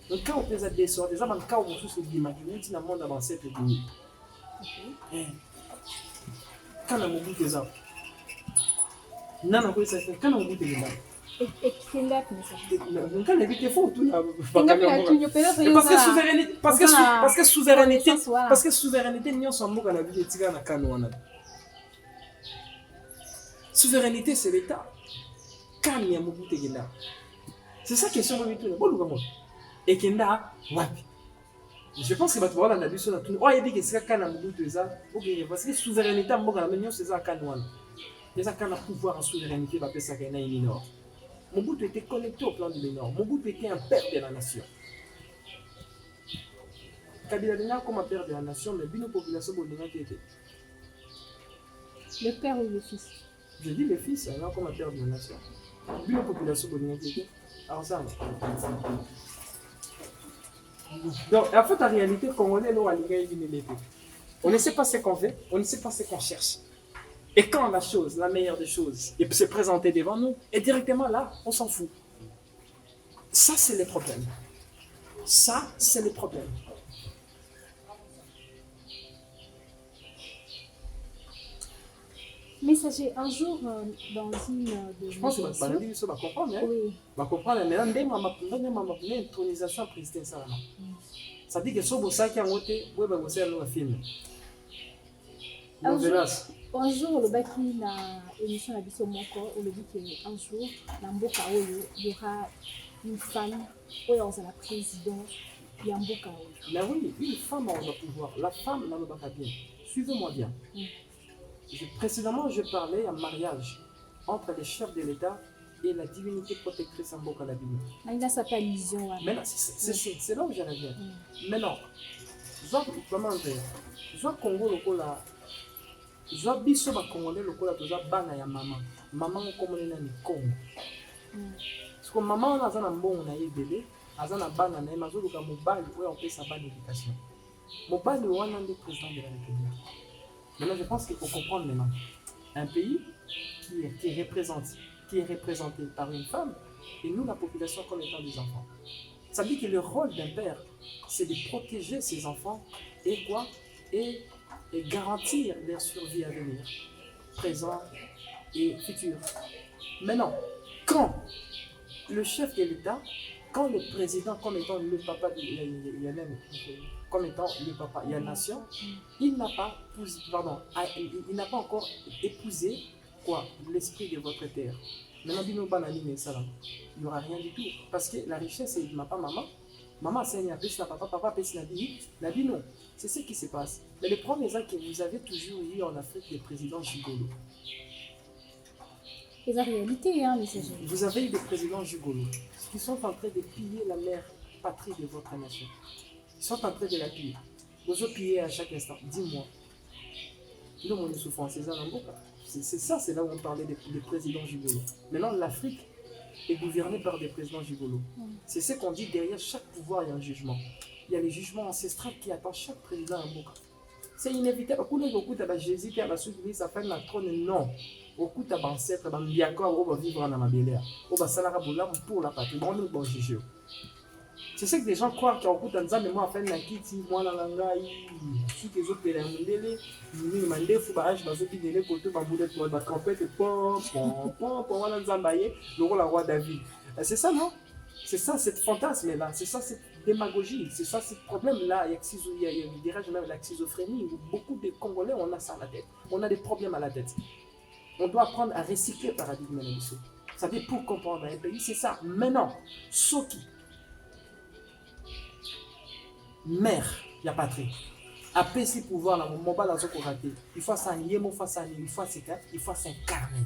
Donc quand on fait ça désordre, ça man quand on sous ce bima qui dit na monde avancé peut dire. Quand on dit ça. Nana ko ça quand on dit ça. Et qui l'a comme ça. Donc quand on dit faux tout là. Parce que souveraineté n'y sont pas na vie tika na kanwana. Souveraineté c'est l'état. Quand il y a beaucoup de gens. C'est ça qui est sur le tout. Bon ou comment? Et kenda wapi. Je pense que batwa na biso na tout. Oh il dit que c'est quand na beaucoup de ça. OK parce que souveraineté mboka na menyo c'est ça kanwana. C'est ça quand on a pouvoir en souveraineté va faire ça qu'il y a une minor. Mobutu était connecté au plan du Nord. Mobutu était un père de la nation. Kabila Dena comme un père de la nation, mais bien population qui était. Le père ou le fils? Je dis le fils, comme un père de la nation. Bien population qui était. Alors ça. Donc en fait, en réalité, Congolais, on ne sait pas ce qu'on fait, on ne sait pas ce qu'on cherche. Et quand la chose, la meilleure des choses, est se présenter devant nous, et directement là, on s'en fout. Ça, c'est le problème. Ça, c'est le problème. Messager, un jour, dans une de je pense que ça va comprendre. Hein? Oui. Va comprendre. Mais là, on a une intronisation présidentielle. Ça dit que si vous savez qu'il y a un film. Un jour, le baki na émission na biso moko, on le dit qu'un jour, dans Mboka Oyo, il y aura une femme, où on sera la présidente, il y a Mboka Oyo. Là oui, une femme a le pouvoir. La femme n'a pas bien. Suivez-moi bien. Précédemment, je parlais en mariage entre les chefs de l'État et la divinité protectrice en Mboka la Bible. Là, ça s'appelle vision. Maintenant, c'est là où j'en reviens. Maintenant, comment dire, je vois Congo lokola. Je vois biso ba Congolais lokola toza bana ya maman. Maman okomona na ni Congo. Parce que maman on a na mbongo na yebele, azana bana na mazo luka mobali oyo opesa bana éducation. Mobali wana ndi président de la République. Maintenant je pense qu'il faut comprendre maintenant. Un pays qui est représenté par une femme et nous la population comme étant des enfants. Ça veut dire que le rôle d'un père c'est de protéger ses enfants et quoi et garantir leur survie à venir, présent et futur. Maintenant, quand le chef de l'État, quand le président, comme étant le papa, comme étant le papa, il y a la nation, il n'a pas encore épousé quoi, l'esprit de votre terre. Maintenant, il n'y aura rien du tout. Parce que la richesse, c'est ma pas maman. Maman, c'est un peu papa, papa, Nabi, non. C'est ce qui se passe. Mais le problème est que vous avez toujours eu en Afrique des présidents gigolos. C'est la réalité, hein, messager. Vous avez eu des présidents gigolos qui sont en train de piller la mère patrie de votre nation. Ils sont en train de la piller. Vous avez pillé à chaque instant. Dis-moi. Nous, on est souffrant, c'est ça, c'est là où on parlait des présidents gigolos. Maintenant, l'Afrique est gouvernée par des présidents gigolos. C'est ce qu'on dit derrière chaque pouvoir, il y a un jugement. Il y a les jugements ancestraux qui attendent chaque président à Mboka. C'est inévitable. Beaucoup de Jésus qui a suivi sa fin de la trône, non. Beaucoup d'ancêtres, on va vivre en Amabélia. On va s'alara pour la patrie. On va juger. C'est ce que les gens croient qu'il y a beaucoup de mais moi, à faire la kiti, moi, la langaï, si les autres pèlerins mondélé, ils m'ont dit, il faut barrage, ils ont dit, côté, bamboulette, ils vont trompette, pom, voilà, Zambaye, le roi David. C'est ça, non? C'est ça, cette fantasme-là, c'est ça, cette démagogie, c'est ça, ce problème-là, il y a même la schizophrénie, où beaucoup de Congolais, on a ça à la tête. On a des problèmes à la tête. On doit apprendre à recycler le paradigme. Ça veut dire pour comprendre un pays, c'est ça. Maintenant, Soki, mère, il n'y a pas de patrie. Après ce pouvoir, là, mon mobile a raté. Il faut s'enlier, il faut s'incarner.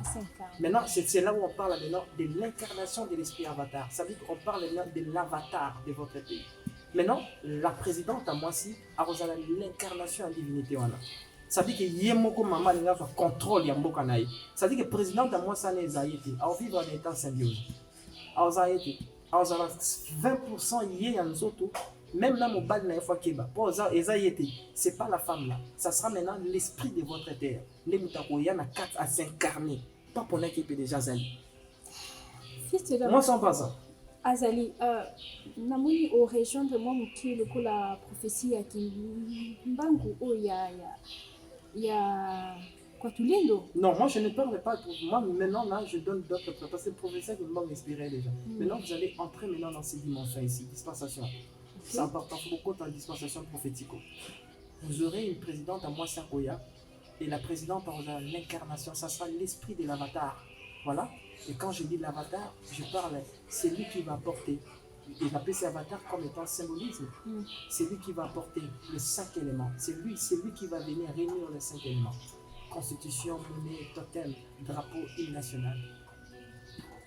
Maintenant, c'est là où on parle maintenant de l'incarnation de l'esprit avatar. Ça veut dire qu'on parle maintenant de l'avatar de votre pays. Maintenant, la présidente, à moi aussi, a l'incarnation en divinité. Ça veut dire que Yemoko Maman contrôle Yamboka Naï. Ça veut dire que le président, à moi, ça n'est pas été. On vit en état symbiose. On a été. On a 20% liés à nous autres. Même là, mon bal n'a pas été. C'est pas la femme là. Ça sera maintenant l'esprit de votre terre. Les mutakoya n'a qu'à à s'incarner. Pas pour l'équipe déjà zali. Moi, sans pas ça. Azali, namoni au rejoindre moi moki lokola prophétie ya Kimbangu o ya Kwatulindo. Non, moi je ne parle pas. Moi maintenant là, je donne d'autres parce que le professeur qui m'a inspiré déjà. Maintenant vous allez entrer maintenant dans ces dimensions ici, dispensation. C'est important, il faut beaucoup dans la dispensation prophétique. Vous aurez une présidente à Moissia Koya et la présidente dans l'incarnation, ça sera l'esprit de l'avatar. Voilà. Et quand je dis l'avatar, je parle, c'est lui qui va porter. Il appelle cet avatar comme étant symbolisme. C'est lui qui va porter les 5 éléments. C'est lui qui va venir réunir les 5 éléments. Constitution, monnaie, totem, drapeau, hymne national.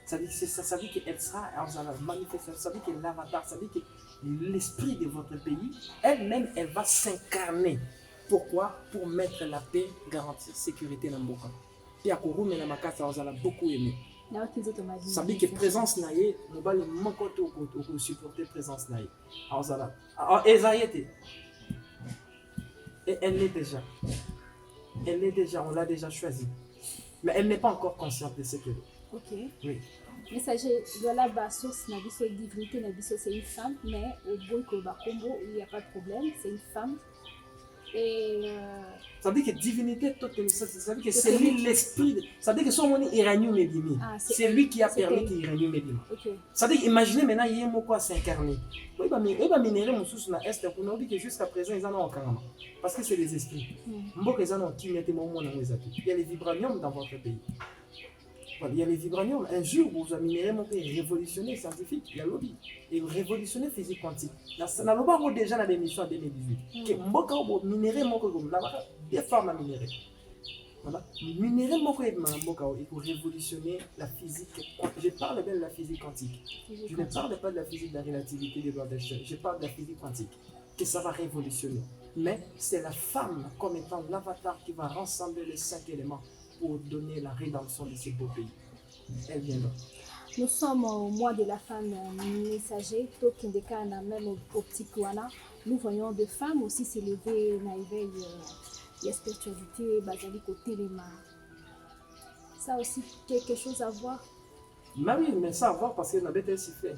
Ça veut dire qu'elle sera dans la manifestation, ça veut dire que l'avatar, ça veut dire que l'esprit de votre pays, elle-même, elle va s'incarner. Pourquoi? Pour mettre la paix, garantir la sécurité dans le Mboka. Puis à Kourou, mais on a beaucoup aimé. Ça veut dire que présence naïe, nous allons supporter présence naïe. Alors, et elle l'est déjà. Elle l'est déjà, on l'a déjà choisie. Mais elle n'est pas encore consciente de ce qu'elle est. Ok. Oui. Messager, voilà, la source, la divinité, c'est une femme, mais au bout de Combo, il n'y a pas de problème, c'est une femme. Et ça veut dire que divinité, ça veut dire que c'est lui l'esprit. Ça veut dire que son monde iranium Medimi. C'est lui qui a permis qu'il iranium Medimi. Ça veut dire imaginez maintenant, il y a un mot quoi s'incarner. Il va minérer mon sous dans l'Est pour nous dire que jusqu'à présent, ils en ont encore. Parce que c'est les esprits. Il y a les vibraniums dans votre pays. Voilà, il y a les vibraniums. Un jour, vous avez minéré mon pays révolutionné scientifique, il y a lobby. Et révolutionné physique quantique. Dans le déjà dans l'émission en 2018. Mboka minéré mon pays, des femmes à minérer. Voilà. Minérer mon pays, il faut révolutionner la physique. Je parle bien de la physique quantique. Je ne parle pas de la physique de la relativité des lois d'Einstein. Je parle de la physique quantique. Que ça va révolutionner. Mais c'est la femme comme étant l'avatar qui va rassembler les 5 éléments pour donner la rédemption de ces beaux pays. Elle viendra. Nous sommes au mois de la femme messager, Tokindeka na même optique wana. Nous voyons des femmes aussi s'élever dans l'éveil de la spiritualité, basali côté les mains. Ça aussi quelque chose à voir. Mais oui, mais ça à voir parce que n'avait pas sifflé.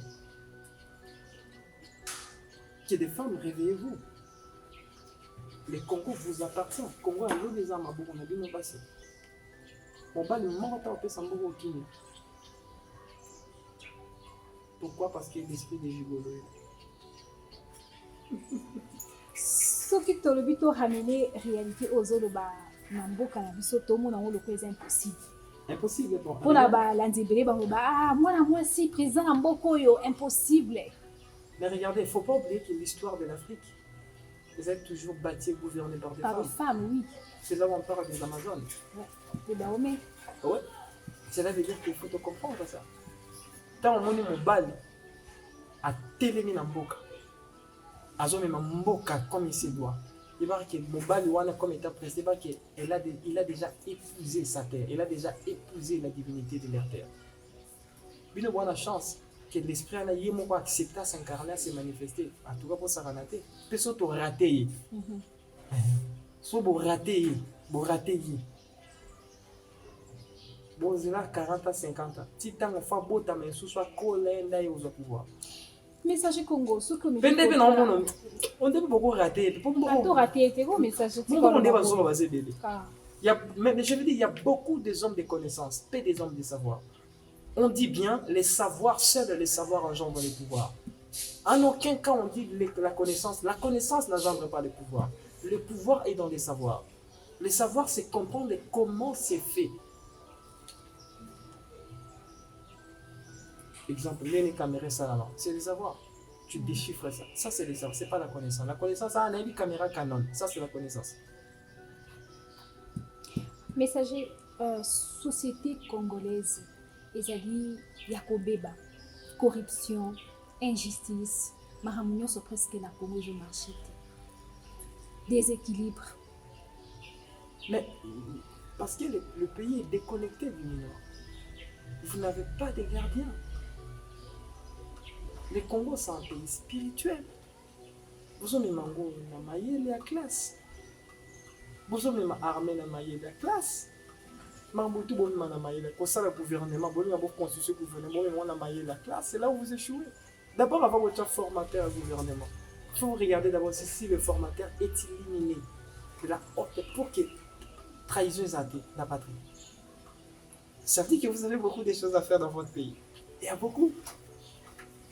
Que des femmes, réveillez-vous. Le Congo vous appartient. Le Congo a eu des armes à beaucoup, on a dit non passé. On va le monter au Pessambourg au Kini. Pourquoi? Parce qu'il y a l'esprit des gigolo. Ce qui te le but de ramener réalité aux autres, Mamboka na biso tout le monde a le impossible. Impossible bon. Pour la l'andibéré moi si présent en Mboko yo impossible. Mais regardez, il ne faut pas oublier que l'histoire de l'Afrique, vous êtes toujours bâtie et gouvernée par des femmes. Par des femmes, oui. C'est là où on parle des Amazones. Ouais, des Dahomey. Ouais. Cela veut dire qu'il faut te comprendre ça. Tant on mon bal à télémi dans Mboka. Azo même Mboka comme il se doit. Il va que mon bal comme étant président il a déjà épousé sa terre. Il a déjà épousé la divinité de leur terre. Il a la chance que l'esprit a accepté s'incarner, se manifester. En tout cas pour ça rater. Personne t'a raté. Soit vous raté. Bon, c'est là 40 à 50 ans. Si tu as un femme beau, tu as un sous-soit colère, et vous pouvoir. Message Congo, ce que on peut beaucoup rater. Tout raté, c'est bon message. Mais je veux dire, il y a beaucoup des hommes de connaissances, peu des hommes de savoir. On dit bien, les savoirs, seuls les savoirs engendrent les pouvoirs. En aucun cas on dit la connaissance n'engendre pas le pouvoir. Le pouvoir est dans les savoirs. Le savoir, c'est comprendre comment c'est fait. Exemple, les caméras, c'est le savoir. Tu déchiffres ça. Ça, c'est le savoir, c'est pas la connaissance. La connaissance, c'est un caméra Canon. Ça, c'est la connaissance. Messager, société congolaise, ezali yakobeba, corruption, injustice, mahamunyo sont presque na Congo je marché. Déséquilibre. Mais parce que le pays est déconnecté du mineur. Vous n'avez pas de gardiens. Le Congo, c'est un pays spirituel. Vous avez mango na maïe la classe. Vous avez armé la maïe la classe. Marmotu bon manamaïla, qu'on ça le gouvernement, bon il constitution gouvernement, mais on a maillé la classe, c'est là où vous échouez. D'abord, avant votre formateur au gouvernement, il faut regarder d'abord si le formateur est éliminé de la haute pour que trahison la patrie. Ça veut dire que vous avez beaucoup de choses à faire dans votre pays. Il y a beaucoup.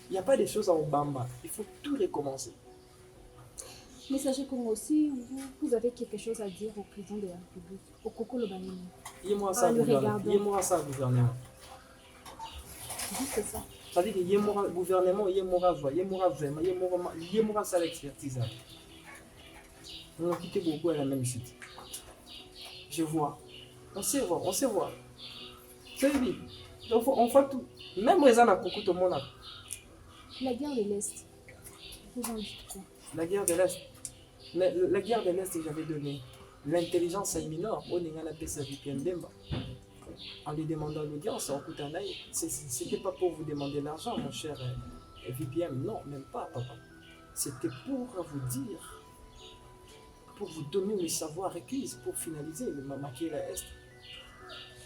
Il n'y a pas de choses en bamba. Il faut tout recommencer. Mais sachez que moi aussi, vous avez quelque chose à dire au président de la République, au Coco Lobanini. Yé-moi ça, gouvernement. Juste ça. Ça veut dire que yé-moi gouvernement, yé-moi joie, yé-moi vraiment, yé-moi ça l'expertise. On a quitté beaucoup à la même chute. Je vois. On sait voir. C'est vite. On fait tout. Même les gens à beaucoup de monde. La guerre de l'Est, vous en dites quoi? La guerre de l'Est. La guerre de l'Est, j'avais donné l'intelligence à mineur. On est en appel sa VPN Demba. En lui demandant l'audience, en coûtant un c'était pas pour vous demander l'argent, mon cher VPN. Non, même pas, papa. C'était pour vous dire, pour vous donner le savoir requis, pour finaliser le maquiller la Est.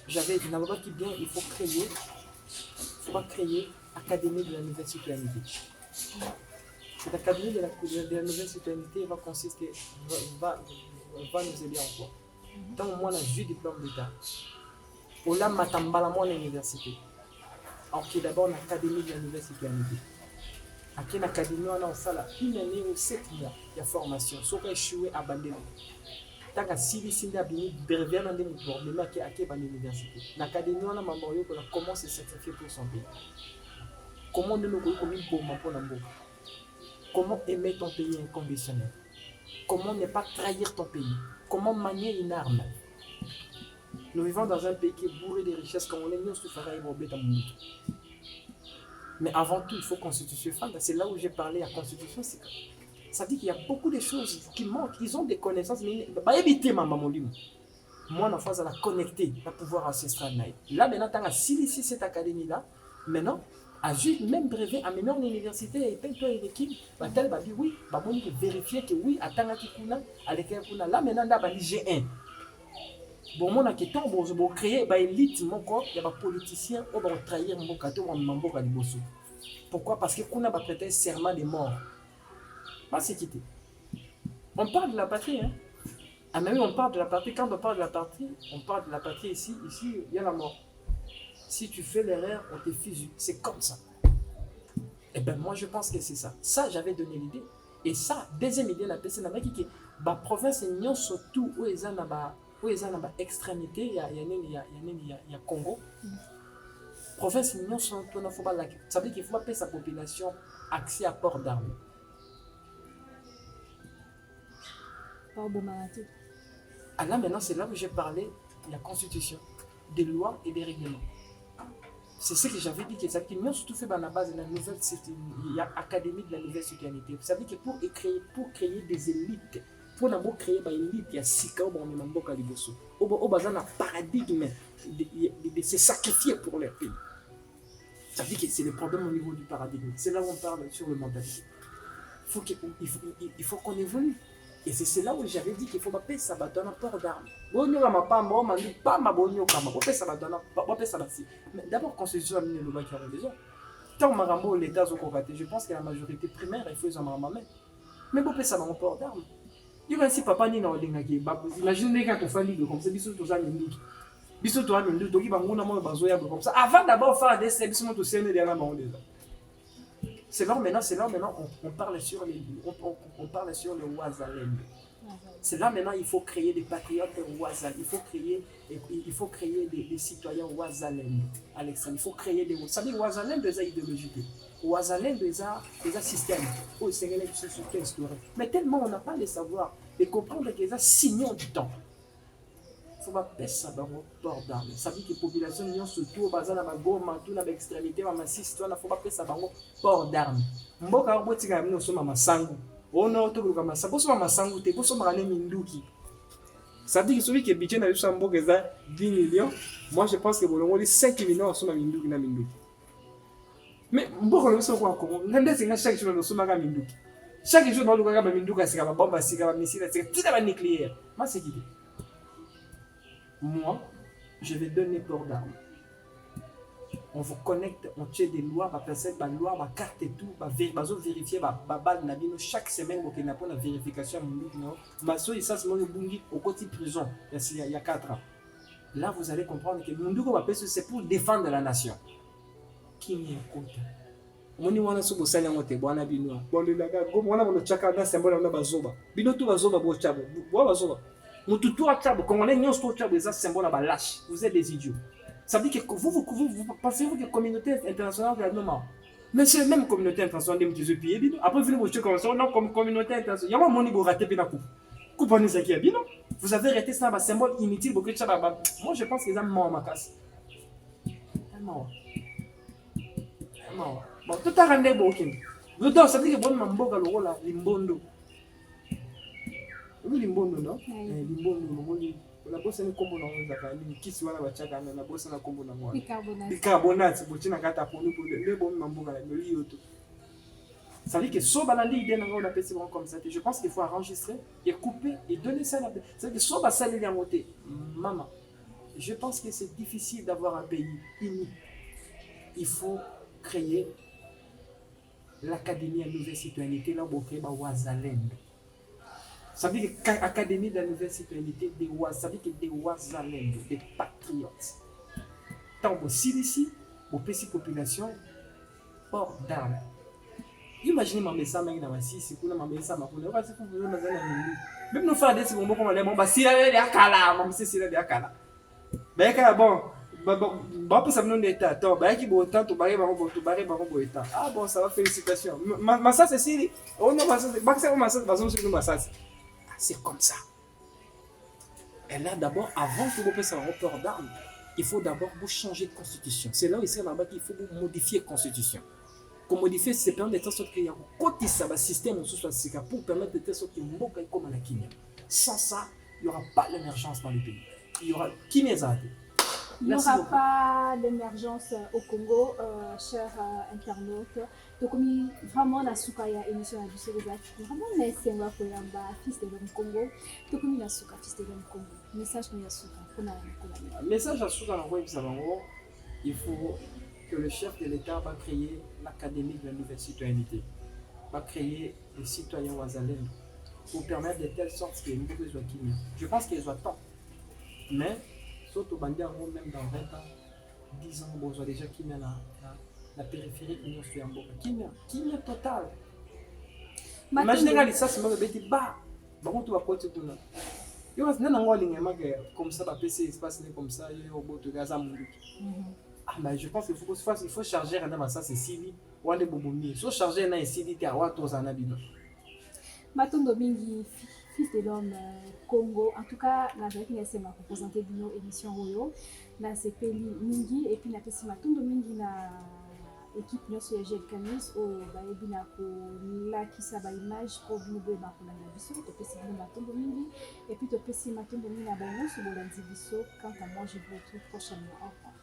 J'avais dit, n'a pas qui bien, il faut créer Académie de la Nouvelle Citoyenneté. Cette académie de la nouvelle citoyenneté va consister, va nous aider en quoi? Tant moi, j'ai diplôme d'État. Au là, matambala moi l'université. Ok, d'abord l'académie de la nouvelle citoyenneté. À une académie, on a en salle une année ou 7 mois de formation. Sauf échoué à Bandelo. Tant que si c'est à Bini, brevet dans des moutons, mais à l'université. L'académie, on a membre comment se certifier pour son pays. Comment nous nous comme une bombe pour la bombe. Comment aimer ton pays inconditionnel? Comment ne pas trahir ton pays? Comment manier une arme? Nous vivons dans un pays qui est bourré de richesses comme on est mis au soufara et mobile dans le monde. Mais avant tout, il faut constitution femme. C'est là où j'ai parlé à constitution. Ça dit qu'il y a beaucoup de choses qui manquent. Ils ont des connaissances, mais pas éviter ma maman. Moi, en face, à la connecter, à pouvoir ancestral. Là, maintenant, tu as ici cette académie-là. Maintenant, à juste même brevet, à mener en université, et puis toi, il équipe, tel dit oui, on vérifier que oui, à Tangakikuna, à l'école Kuna, là maintenant, là, G1. Bon, mon question, bon, créer une élite, mon corps, il y a des politiciens qui vont trahir mon gâteau, mon boka de bosso. Pourquoi? Parce que Kuna va prêter serment de mort. Pas c'est quitté. On parle de la patrie, hein. Ah, mais oui, on parle de la patrie. Quand on parle de la patrie, ici, il y a la mort. Si tu fais l'erreur, on te fusille. C'est comme ça. Eh bien, moi, je pense que c'est ça. Ça, j'avais donné l'idée. Et ça, deuxième idée, la personne qui la province est surtout où ils ont extrémité, il y a Congo. Province est surtout où ça veut dire qu'il faut appeler sa population accès à port d'armes. Ah là, maintenant, c'est là où j'ai parlé de la constitution, des lois et des règlements. C'est ce que j'avais dit, que ça qui m'a surtout fait dans la base de la nouvelle académie de la nouvelle citoyenneté. Vous savez que pour créer des élites, pour créer des élites, il y a 6 cas où on est membre de Bosso. Au un paradigme de se sacrifier pour leur pays. Ça veut dire que c'est le problème au niveau du paradigme. C'est là où on parle sur le mentalité. Il faut qu'on évolue. Et c'est là où j'avais dit qu'il faut pas ça va donner un port d'armes. Mais d'abord, constitution a mené le bac à déjà. Tant que l'État a je pense que la majorité primaire, il faut les emmener. Mais pourquoi ça va un port d'armes? Il y a si papa ni na olingaki. Imaginez quand on fait ligue comme ça, bisous tous les minutes. Bisous toi le minute, qui va nguna mo bazoya comme ça. Avant d'abord faire des services, bisous tous les derrière ma déjà. C'est là maintenant, on parle sur le Ouazalem. C'est là maintenant il faut créer des patriotes Ouazal. Il faut créer des citoyens Ouazalem. Alexandre, il faut créer des. Ça veut dire Ouazalem des idéologies. Ouazalem des systèmes. Oh, c'est une histoire. Mais tellement on n'a pas le savoir de comprendre qu'ils ont signons du temps. Il faut pas pèser ça dans votre port d'armes. Ça veut dire que les populations n'ont surtout au bazar à Goma, tout dans l'extrémité, à Massis, il ne faut pas pèser ça dans votre port d'armes. Mboka wa botika nous sommes à Masangu. On a autour de Masangu. Nous sommes à Masangu, nous sommes à Minduki. Ça veut dire que celui qui est budget dans le Mboka est 10 millions. Moi je pense que vous avez 5 millions sont à Minduki. Mais Mboka nous sommes encore. Chaque jour nous sommes à Minduki. Chaque jour nous sommes à Minduki, c'est la bombe, c'est la missile, c'est tout à la nucléaire. Moi c'est qui? Moi, je vais donner port d'armes. On vous connecte, on tient des lois, ma loi, ma carte et tout, vérifier ma balle nabino chaque semaine pour qu'il n'y ait pas de vérification. Ma soeur, ça c'est mon bungi au côté prison, il y a 4 ans. Là, vous allez comprendre que Munduko c'est pour défendre la nation. Qui n'y écoute? Moni wana so bosali yango te bwana bino. Bon le laga go mwana mo chaka na symbole na bazoba. Bino tu bazoba bo chabo. Bo bazoba. Mutu tu chabo congolais nyon sto chabo ça symbole na ba lâche. Vous êtes des idiots. Ça veut dire que vous pensez-vous que la communauté internationale est normal? Mais c'est la même communauté internationale qui se pille. Après, vous voulez comme ça, non, comme communauté internationale. Il y a un monde qui raté bien la coupe. Coupez ça qui est bien, non? Vous avez arrêté ça, un symbole inutile. Moi, je pense qu'ils ont mort ma casse. Mort. Bon, tout a rendu beaucoup. Le temps, ça veut dire que bon, mambo galoro là, limbondo. Oui, limbondo, non? Limbondo, la bosse ni kombo na onza kani kisi wana bachaka na bosse na kombo na mwa bicarbonate botina kata ponu pour le bon mamboka la yoli yoto. Ça veut dire que so balandi idée na ngona pesi bon comme ça. Je pense qu'il faut enregistrer et couper et donner ça la. Ça veut dire so ba sali ya moté. Maman, je pense que c'est difficile d'avoir un pays uni. Il faut créer l'académie à nouvelle citoyenneté là pour créer ba wazalendo. Ça veut dire que l'Académie de la nouvelle citoyenneté, ça veut dire que des Ouazalendo, des patriotes. Tant que ici, au petit population, hors d'armes. Imaginez ma message, mais dans ma scie, pour ma message, ma poule, parce que vous avez même nos frères, c'est bon, comme on est bon, si la est à Kala, mon monsieur, c'est la à Kala. Ben, bon, pour ça, nous n'était à temps, ben, qui bon temps, tu barres, tu barres, état. Ah bon, ça va, félicitations. Ma ça, c'est si, oh non, ma ça, c'est ma ça, c'est comme ça. Et là, d'abord, avant que vous puissiez avoir peur d'armes, il faut d'abord vous changer de constitution. C'est là où il serait là-bas qu'il faut vous modifier la constitution. Pour modifier, c'est permettre de telle sorte qu'il y a un côté ça système pour permettre de telle sorte qu'il y ait comme à la Kenya. Sans ça, il n'y aura pas l'émergence dans le pays. Il y aura il n'y aura pas d'émergence au Congo, chers internautes. Donc, vraiment, la soukaya émission à vraiment, mais c'est moi qui fils de l'homme Congo. Donc, la souka, fils de l'homme Congo. Message à souka. Message à souka, il faut que le chef de l'État va créer l'Académie de la nouvelle citoyenneté. Va créer les citoyens Ouazalendo pour permettre de telle sorte que nous soient Kenya. Je pense qu'ils ont temps. Mais, surtout même dans 20 ans, 10 ans, on soit déjà Kenya la périphérie de l'Union Soyamboka. Kenya total. Imaginez ça, c'est moi qui bah, bon, tu vas quoi tu tournes. Il y a un endroit comme ça, PC espace comme ça, il y a un robot de gaz à mourir. Ah, mais je pense qu'il faut charger un ça, c'est Sili, ou aller bobomier. Si on charge un Sili, tu as un autre Zanabino. Matondo Mingi, fils de l'homme Congo. En tout cas, la vérité, c'est ma représentée d'une émission Royo. Là, c'est Peli Mingi, et puis, c'est Matondo Mingi, na équipe nyonso ya Gel Camus oyo bayebi na kolakisa baimage mpo bino boye bakolanda biso topesi bino matombo mingi et puis topesi matombo mingi na bango nyonso bolandi biso. Quant à moi, je vous retrouve prochainement. Au revoir.